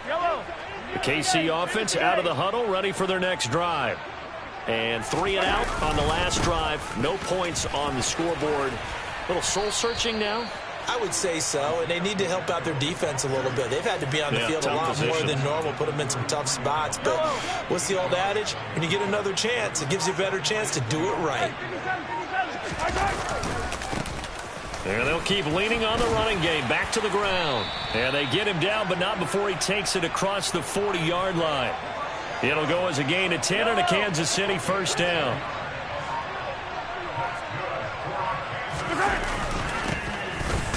The KC offense out of the huddle, ready for their next drive. And 3 and out on the last drive. No points on the scoreboard. A little soul-searching now? I would say so, and they need to help out their defense a little bit. They've had to be on the field a lot more than normal, put them in some tough spots. But what's the old adage? When you get another chance, it gives you a better chance to do it right. And they'll keep leaning on the running game. Back to the ground. And they get him down, but not before he takes it across the 40-yard line. It'll go as a gain of 10 and a Kansas City first down.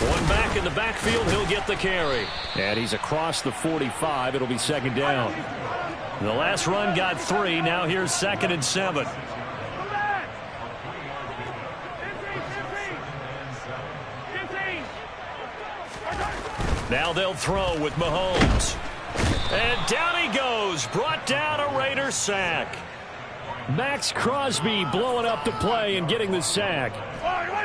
One back in the backfield, he'll get the carry. And he's across the 45. It'll be second down. The last run got 3. Now here's 2nd and 7. Now they'll throw with Mahomes. And down he goes. Brought down a Raider sack. Max Crosby blowing up the play and getting the sack.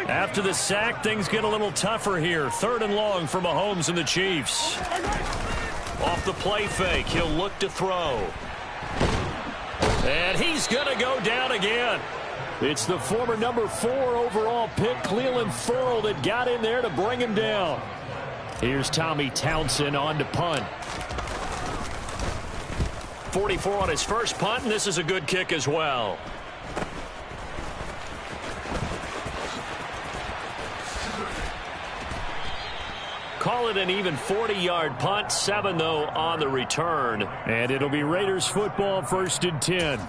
After the sack, things get a little tougher here. 3rd and long for Mahomes and the Chiefs. Off the play fake, he'll look to throw. And he's going to go down again. It's the former number 4 overall pick, Cleveland Ferrell, that got in there to bring him down. Here's Tommy Townsend on to punt. 44 on his first punt, and this is a good kick as well. Call it an even 40-yard punt. 7, though, on the return. And it'll be Raiders football, 1st and 10.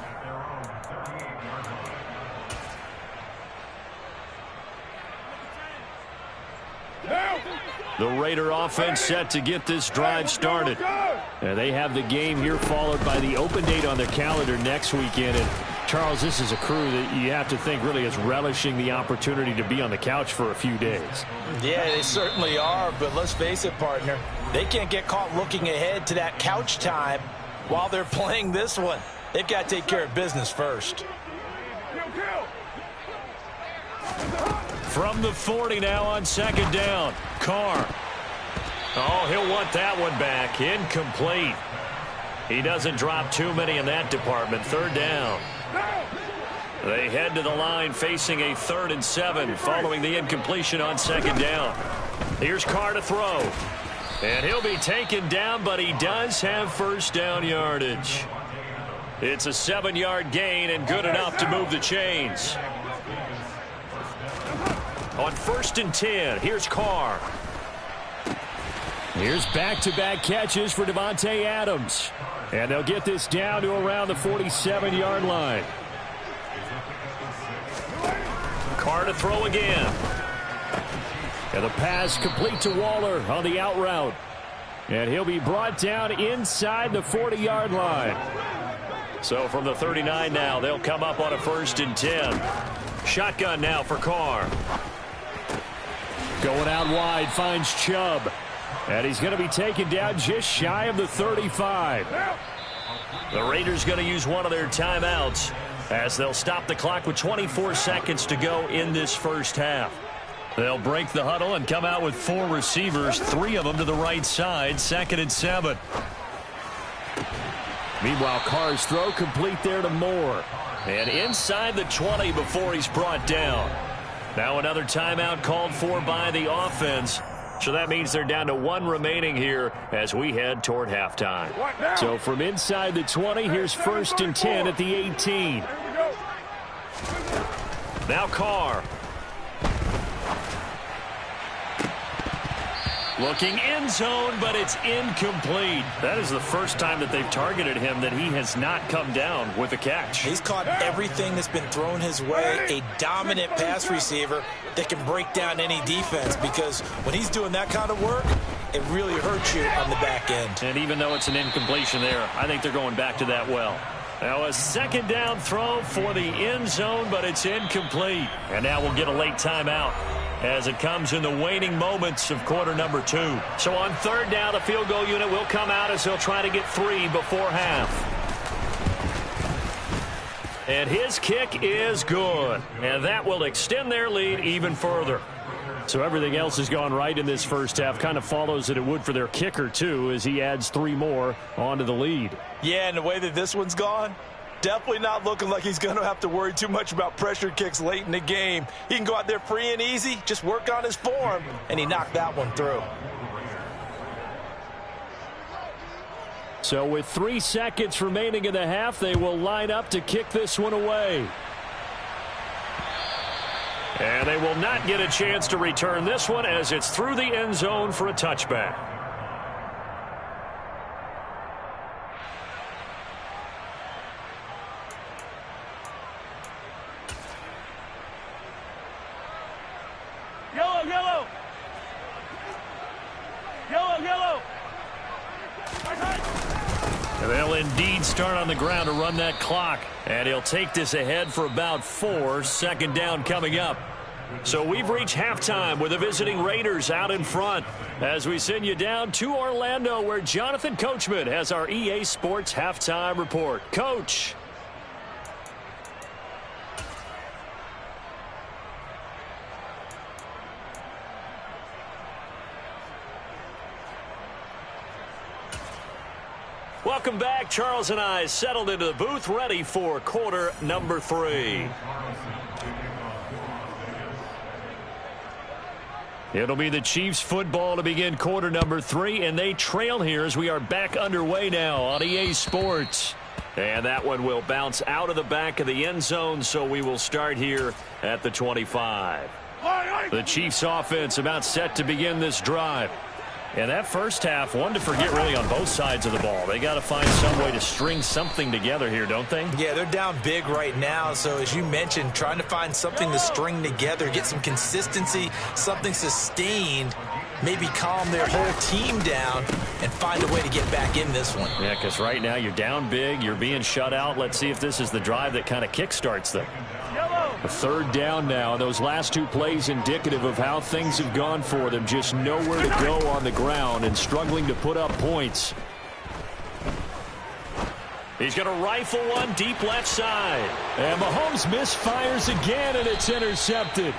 The Raider offense set to get this drive started. And they have the game here followed by the open date on their calendar next weekend. And Charles, this is a crew that you have to think really is relishing the opportunity to be on the couch for a few days. Yeah, they certainly are, but let's face it, partner. They can't get caught looking ahead to that couch time while they're playing this one. They've got to take care of business first. From the 40 now on 2nd down. Carr. Oh, he'll want that one back. Incomplete. He doesn't drop too many in that department. 3rd down. They head to the line facing a 3rd and 7 following the incompletion on 2nd down. Here's Carr to throw. And he'll be taken down, but he does have first down yardage. It's a 7-yard gain and good enough to move the chains. On 1st and 10, here's Carr. Here's back-to-back catches for Davante Adams. And they'll get this down to around the 47-yard line. Carr to throw again. And the pass complete to Waller on the out route. And he'll be brought down inside the 40-yard line. So from the 39 now, they'll come up on a 1st and 10. Shotgun now for Carr. Going out wide, finds Chubb. And he's going to be taken down just shy of the 35. The Raiders going to use one of their timeouts as they'll stop the clock with 24 seconds to go in this first half. They'll break the huddle and come out with 4 receivers, 3 of them to the right side, 2nd and 7. Meanwhile, Carr's throw complete there to Moore. And inside the 20 before he's brought down. Now another timeout called for by the offense. So that means they're down to 1 remaining here as we head toward halftime. So from inside the 20, here's 1st and 10 at the 18. Now Carr. Looking end zone, but it's incomplete. That is the first time that they've targeted him that he has not come down with a catch. He's caught everything that's been thrown his way. A dominant pass receiver that can break down any defense, because when he's doing that kind of work, it really hurts you on the back end. And even though it's an incompletion there, I think they're going back to that well. Now a 2nd down throw for the end zone, but it's incomplete. And now we'll get a late timeout as it comes in the waning moments of quarter number 2. So on 3rd down, the field goal unit will come out as they'll try to get 3 before half. And his kick is good. And that will extend their lead even further. So everything else has gone right in this first half. Kind of follows that it would for their kicker, too, as he adds 3 more onto the lead. Yeah, and the way that this one's gone, definitely not looking like he's going to have to worry too much about pressure kicks late in the game. He can go out there free and easy, just work on his form, and he knocked that one through. So with 3 seconds remaining in the half, they will line up to kick this one away. And they will not get a chance to return this one as it's through the end zone for a touchback. Yellow, yellow. Yellow, yellow. They'll indeed start on the ground to run that clock. And he'll take this ahead for about 4. Second down coming up. So we've reached halftime with the visiting Raiders out in front as we send you down to Orlando where Jonathan Coachman has our EA Sports halftime report. Coach. Welcome back. Charles and I settled into the booth ready for quarter number 3. It'll be the Chiefs football to begin quarter number 3, and they trail here as we are back underway now on EA Sports. And that one will bounce out of the back of the end zone, so we will start here at the 25. The Chiefs offense about set to begin this drive. And that first half, one to forget really on both sides of the ball. They got to find some way to string something together here, don't they? Yeah, they're down big right now. So as you mentioned, trying to find something to string together, get some consistency, something sustained, maybe calm their whole team down and find a way to get back in this one. Yeah, because right now you're down big, you're being shut out. Let's see if this is the drive that kind of kickstarts them. A third down now. Those last 2 plays indicative of how things have gone for them. Just nowhere to go on the ground and struggling to put up points. He's going to rifle one deep left side. And Mahomes misfires again, and it's intercepted.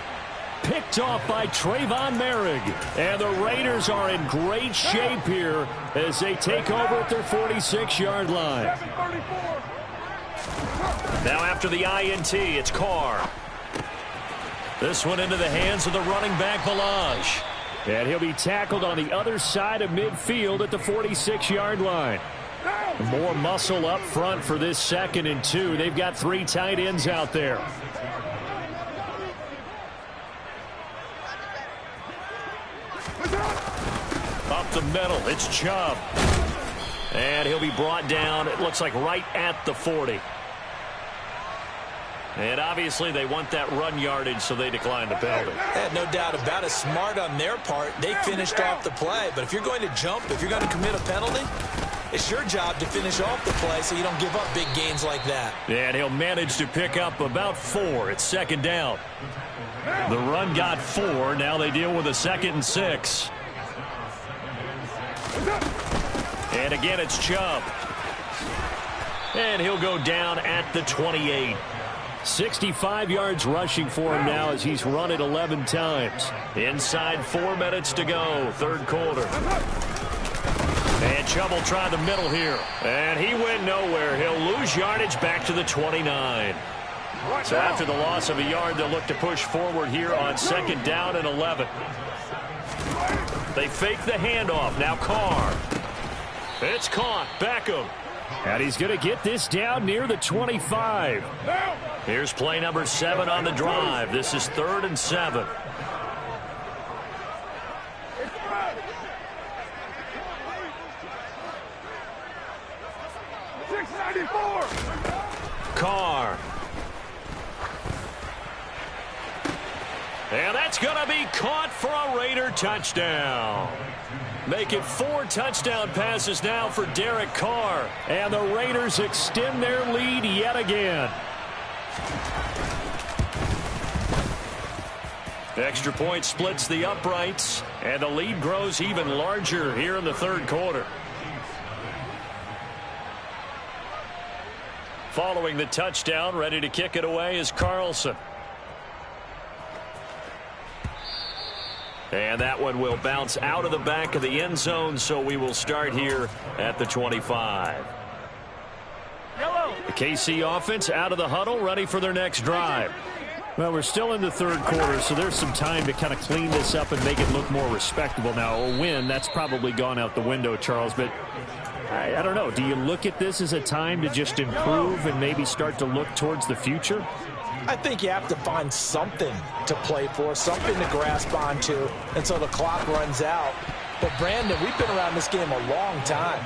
Picked off by Trayvon Merrick. And the Raiders are in great shape here as they take over at their 46-yard line. Now after the INT, it's Carr. This one into the hands of the running back, Ballage. And he'll be tackled on the other side of midfield at the 46-yard line. More muscle up front for this 2nd and 2. They've got 3 tight ends out there. Up the middle, it's Chubb. And he'll be brought down, it looks like right at the 40. And obviously they want that run yardage, so they decline the penalty. Yeah, no doubt about it. Smart on their part. They finished off the play. But if you're going to jump, if you're going to commit a penalty, it's your job to finish off the play so you don't give up big gains like that. And he'll manage to pick up about 4. It's 2nd down. The run got 4. Now they deal with a 2nd and 6. And again, it's Chubb. And he'll go down at the 28. 65 yards rushing for him now as he's run it 11 times. Inside 4 minutes to go, 3rd quarter. And Chubb will try the middle here. And he went nowhere. He'll lose yardage back to the 29. So after the loss of a yard, they'll look to push forward here on 2nd down and 11. They fake the handoff. Now Carr. It's caught. Beckham. And he's going to get this down near the 25. Here's play number 7 on the drive. This is 3rd and 7. Carr. And that's going to be caught for a Raider touchdown. Make it 4 touchdown passes now for Derek Carr. And the Raiders extend their lead yet again. Extra point splits the uprights, and the lead grows even larger here in the 3rd quarter. Following the touchdown, ready to kick it away is Carlson. And that one will bounce out of the back of the end zone, so we will start here at the 25. The KC offense out of the huddle, ready for their next drive. Well, we're still in the third quarter, so there's some time to kind of clean this up and make it look more respectable. Now, a win, that's probably gone out the window, Charles, but I don't know. Do you look at this as a time to just improve and maybe start to look towards the future? I think you have to find something to play for, something to grasp onto until the clock runs out. But, Brandon, we've been around this game a long time.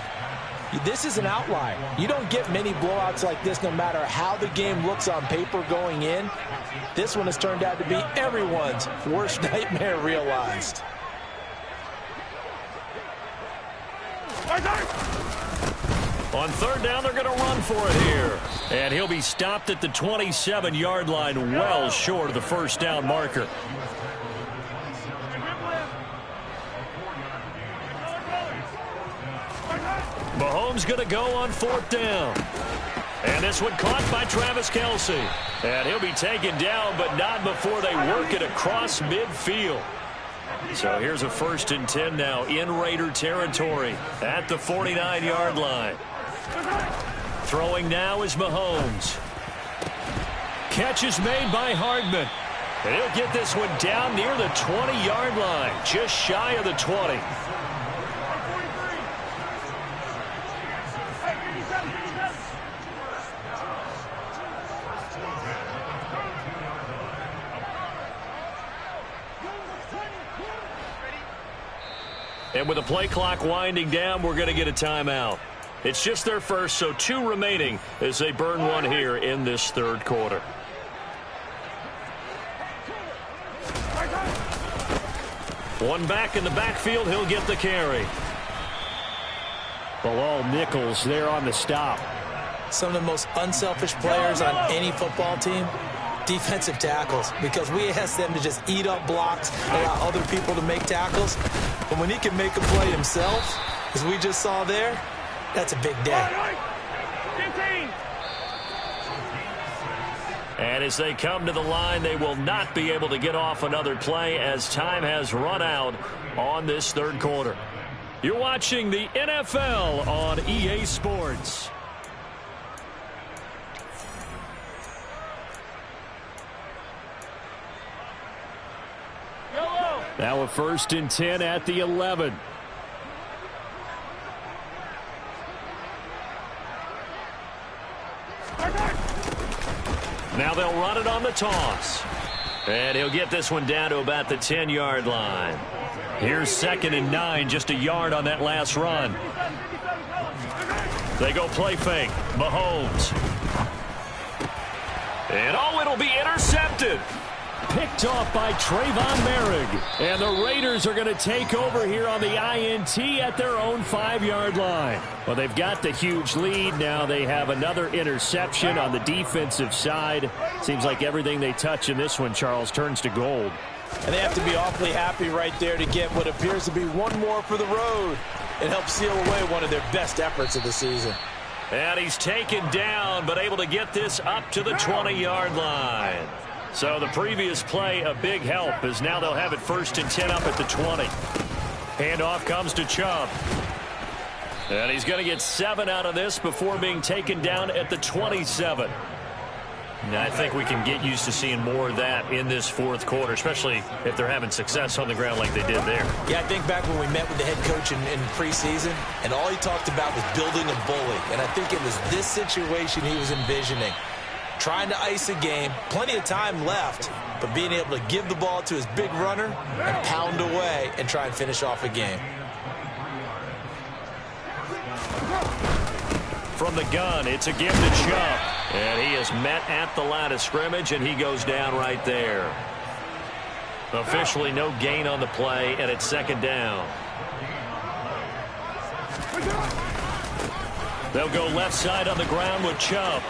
This is an outlier. You don't get many blowouts like this no matter how the game looks on paper going in. This one has turned out to be everyone's worst nightmare realized. On third down, they're going to run for it here. And he'll be stopped at the 27-yard line, well short of the first down marker. Mahomes going to go on fourth down. And this one caught by Travis Kelce. And he'll be taken down, but not before they work it across midfield. So here's a 1st and 10 now in Raider territory at the 49-yard line. Throwing now is Mahomes. Catch is made by Hardman. And he'll get this one down near the 20-yard line, just shy of the 20. And with the play clock winding down, we're going to get a timeout. It's just their first, so 2 remaining as they burn one here in this third quarter. One back in the backfield, he'll get the carry. Bilal Nichols there on the stop. Some of the most unselfish players on any football team, defensive tackles, because we ask them to just eat up blocks, allow other people to make tackles. But when he can make a play himself, as we just saw there, that's a big day. And as they come to the line, they will not be able to get off another play as time has run out on this third quarter. You're watching the NFL on EA Sports. Now a 1st and 10 at the 11. Now they'll run it on the toss. And he'll get this one down to about the 10-yard line. Here's 2nd and 9, just a yard on that last run. They go play fake. Mahomes. And it'll be intercepted. Picked off by Trayvon Merrick. And the Raiders are going to take over here on the INT at their own 5-yard line. Well, they've got the huge lead. Now they have another interception on the defensive side. Seems like everything they touch in this one, Charles, turns to gold. And they have to be awfully happy right there to get what appears to be one more for the road. It helps seal away one of their best efforts of the season. And he's taken down, but able to get this up to the 20-yard line. So the previous play, a big help, as now they'll have it 1st and 10 up at the 20. Handoff comes to Chubb. And he's going to get 7 out of this before being taken down at the 27. Now, I think we can get used to seeing more of that in this fourth quarter, especially if they're having success on the ground like they did there. Yeah, I think back when we met with the head coach in preseason, and all he talked about was building a bully. And I think it was this situation he was envisioning. Trying to ice a game, plenty of time left, but being able to give the ball to his big runner and pound away and try and finish off a game. From the gun, it's a give to Chubb. And he is met at the line of scrimmage, and he goes down right there. Officially no gain on the play, and it's 2nd down. They'll go left side on the ground with Chubb.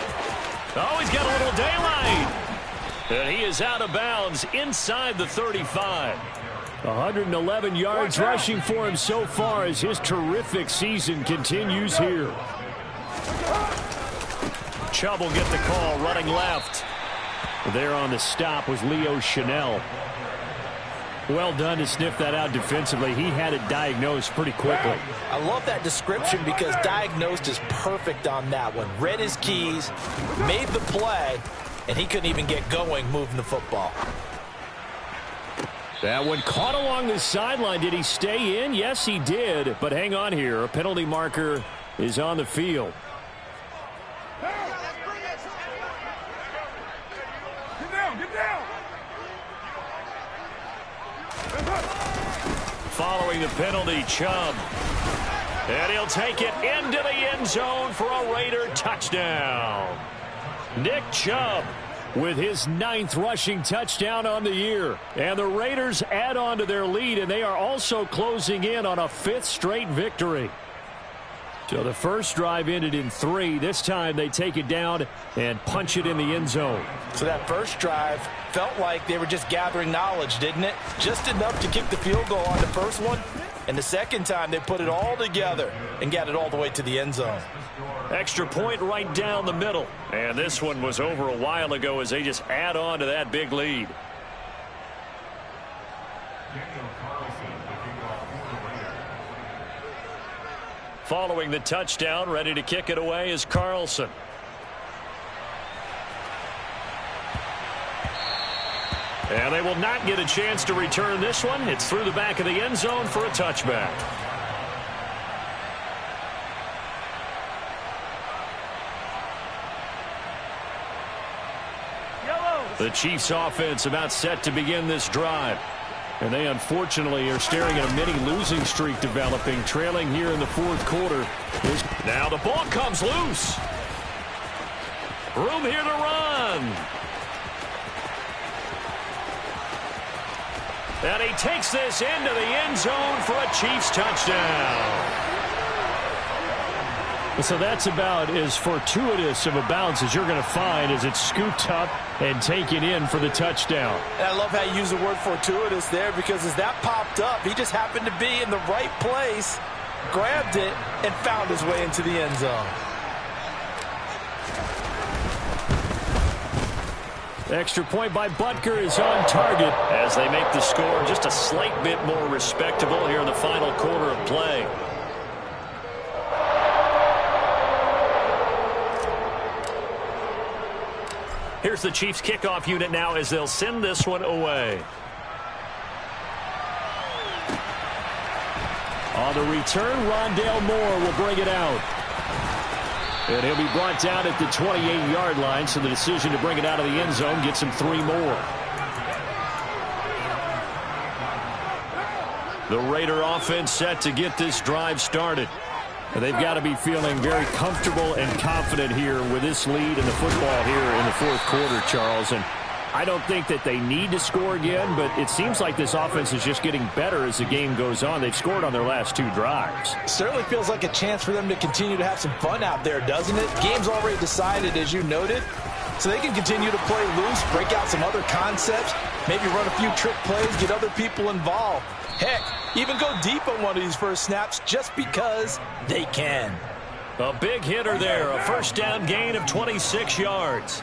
Oh, he's got a little daylight. And he is out of bounds inside the 35. 111 yards rushing for him so far as his terrific season continues here. Chubb will get the call running left. There on the stop was Leo Chanel. Well done to sniff that out defensively. He had it diagnosed pretty quickly. I love that description because diagnosed is perfect on that one. Read his keys, made the play, and he couldn't even get going moving the football. That one caught along the sideline. Did he stay in? Yes, he did. But hang on here. A penalty marker is on the field. Get down. Following the penalty, Chubb. And he'll take it into the end zone for a Raider touchdown. Nick Chubb with his 9th rushing touchdown on the year. And the Raiders add on to their lead, and they are also closing in on a 5th straight victory. So the first drive ended in 3. This time they take it down and punch it in the end zone. So that first drive felt like they were just gathering knowledge, didn't it? Just enough to kick the field goal on the first one. And the second time they put it all together and got it all the way to the end zone. Extra point right down the middle. And this one was over a while ago as they just add on to that big lead. Following the touchdown, ready to kick it away is Carlson. And they will not get a chance to return this one. It's through the back of the end zone for a touchback. The Chiefs offense about set to begin this drive. And they unfortunately are staring at a mini losing streak developing, trailing here in the 4th quarter. Now the ball comes loose. Room here to run. And he takes this into the end zone for a Chiefs touchdown. So that's about as fortuitous of a bounce as you're going to find as it's scooped up and taken in for the touchdown. And I love how you use the word fortuitous there because as that popped up, he just happened to be in the right place, grabbed it, and found his way into the end zone. Extra point by Butker is on target as they make the score just a slight bit more respectable here in the final quarter of play. Here's the Chiefs kickoff unit now as they'll send this one away. On the return, Rondale Moore will bring it out. And he'll be brought down at the 28-yard line, so the decision to bring it out of the end zone gets him 3 more. The Raider offense set to get this drive started. They've got to be feeling very comfortable and confident here with this lead in the football here in the 4th quarter, Charles. And I don't think that they need to score again, but it seems like this offense is just getting better as the game goes on. They've scored on their last 2 drives. Certainly feels like a chance for them to continue to have some fun out there, doesn't it? Game's already decided, as you noted, so they can continue to play loose, break out some other concepts, maybe run a few trick plays, get other people involved. Heck, even go deep on one of these first snaps just because they can. A big hitter there, a first down gain of 26 yards.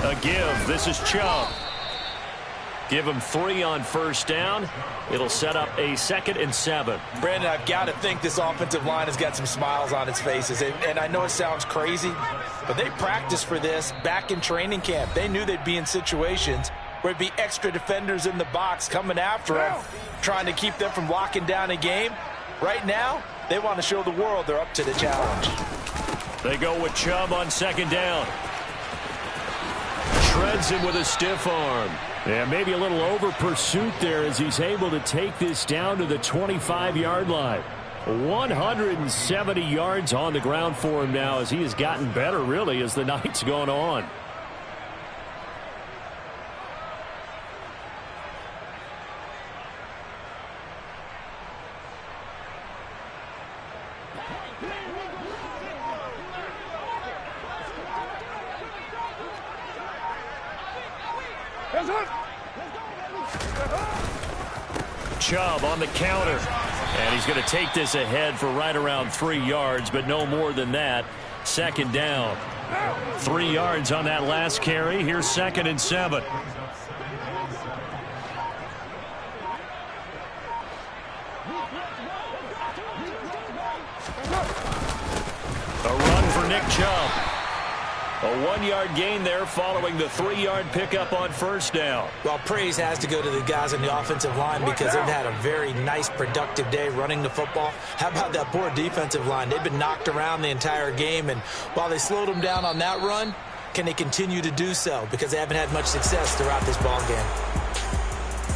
A give, this is Chubb. Give him 3 on first down. It'll set up a 2nd and 7. Brandon, I've got to think this offensive line has got some smiles on its faces. And I know it sounds crazy, but they practiced for this back in training camp. They knew they'd be in situations where it'd be extra defenders in the box coming after them, trying to keep them from locking down a game. Right now, they want to show the world they're up to the challenge. They go with Chubb on 2nd down. Shreds him with a stiff arm. Yeah, maybe a little over pursuit there as he's able to take this down to the 25-yard line. 170 yards on the ground for him now as he has gotten better, really, as the night's gone on. Chubb on the counter. And he's going to take this ahead for right around 3 yards, but no more than that. 2nd down. 3 yards on that last carry. Here's 2nd and 7. A run for Nick Chubb. A 1-yard gain there following the 3-yard pickup on 1st down. Well, praise has to go to the guys on the offensive line because they've had a very nice, productive day running the football. How about that poor defensive line? They've been knocked around the entire game, and while they slowed them down on that run, can they continue to do so? Because they haven't had much success throughout this ball game.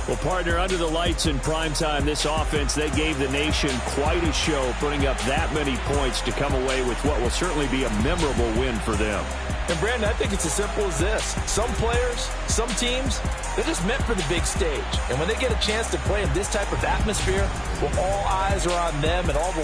Well, partner, under the lights in primetime, this offense, they gave the nation quite a show, putting up that many points to come away with what will certainly be a memorable win for them. And, Brandon, I think it's as simple as this. Some players, some teams, they're just meant for the big stage. And when they get a chance to play in this type of atmosphere, well, all eyes are on them and all the